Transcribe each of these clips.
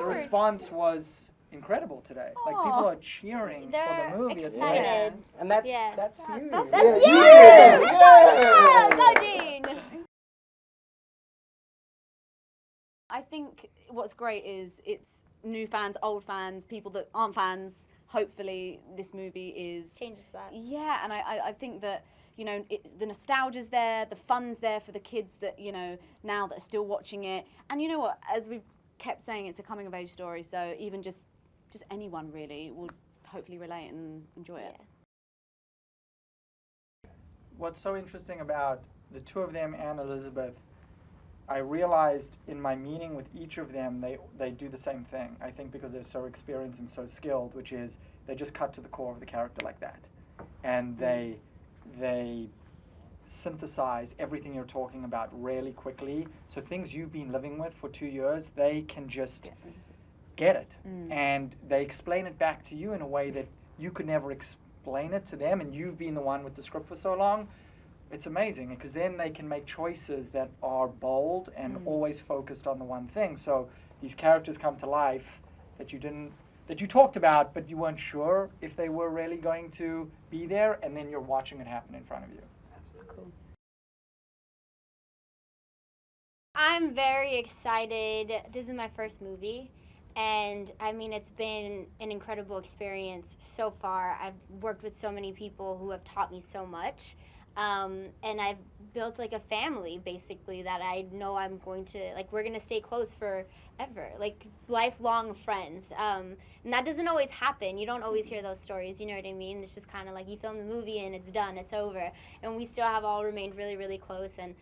the response was incredible today. Like people are cheering for the movie. It's amazing. Excited. And that's Yes. that's you. That's Yeah. you! Yeah. Go, Gene! I think what's great is it's new fans, old fans, people that aren't fans. Hopefully this movie is... Changes that. Yeah, and I think that, you know, the nostalgia's there, the fun's there for the kids that, you know, now that are still watching it. And you know what, as we've kept saying, it's a coming of age story, so even just anyone really will hopefully relate and enjoy it. What's so interesting about the two of them and Elizabeth, I realized in my meeting with each of them, they do the same thing. I think because they're so experienced and so skilled, which is they just cut to the core of the character like that. And they synthesize everything you're talking about really quickly. So things you've been living with for 2 years, they can just get it. And they explain it back to you in a way that you could never explain it to them, and you've been the one with the script for so long. It's amazing because then they can make choices that are bold and always focused on the one thing. So these characters come to life that you talked about, but you weren't sure if they were really going to be there, and then you're watching it happen in front of you. Cool. I'm very excited. This is my first movie, and I mean, it's been an incredible experience so far. I've worked with so many people who have taught me so much. And I've built like a family basically that I know I'm going to, like, we're going to stay close forever, like lifelong friends. And that doesn't always happen. You don't always hear those stories, you know what I mean? It's just kind of like you film the movie and it's done, it's over. And we still have all remained really, really close, and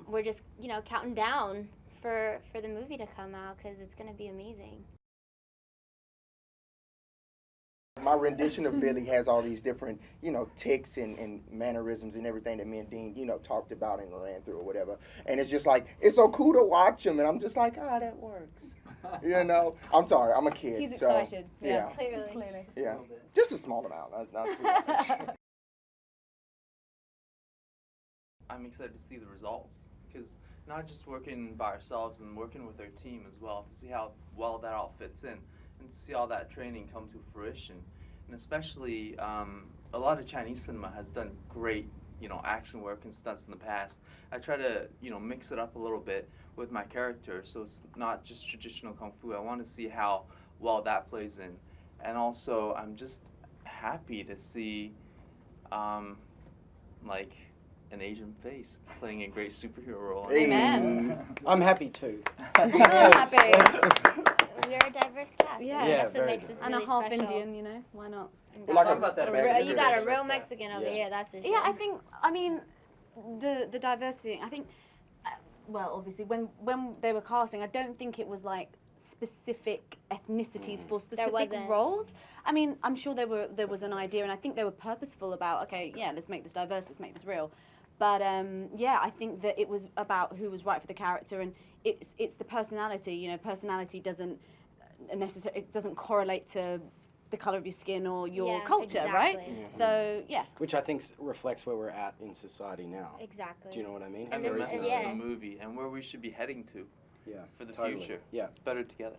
we're just, you know, counting down for the movie to come out because it's going to be amazing. My rendition of Billy has all these different, you know, tics and mannerisms and everything that me and Dean, you know, talked about and ran through or whatever. And it's just like, it's so cool to watch him. And I'm just like, that works. You know? I'm sorry, I'm a kid. He's so, excited. Yeah. Clearly. Yeah. Just a small amount, not too much. I'm excited to see the results, because not just working by ourselves and working with our team as well, to see how well that all fits in and to see all that training come to fruition. And especially a lot of Chinese cinema has done great, you know, action work and stunts in the past. I try to, you know, mix it up a little bit with my character, so it's not just traditional kung fu. I want to see how well that plays in. And also, I'm just happy to see like an Asian face playing a great superhero role. Amen. I'm happy too. I'm happy. We're a diverse cast. Yeah. That's Yeah, what makes us And really a half special. Indian, you know, why not? Well, like Talk about that You got a real Mexican over Yeah. here, that's for sure. Yeah, I think, I mean, the diversity thing, I think, well, obviously, when they were casting, I don't think it was like specific ethnicities for specific wasn't. roles. I mean, I'm sure there was an idea, and I think they were purposeful about, okay, yeah, let's make this diverse, let's make this real. But yeah, I think that it was about who was right for the character, and it's the personality. You know, personality doesn't necessarily, it doesn't correlate to the color of your skin or your culture, right? Exactly. So yeah. Which I think reflects where we're at in society now. Exactly. Do you know what I mean? And this the is- message yeah. of the movie and where we should be heading to Yeah. for the totally. future. Yeah. Better together.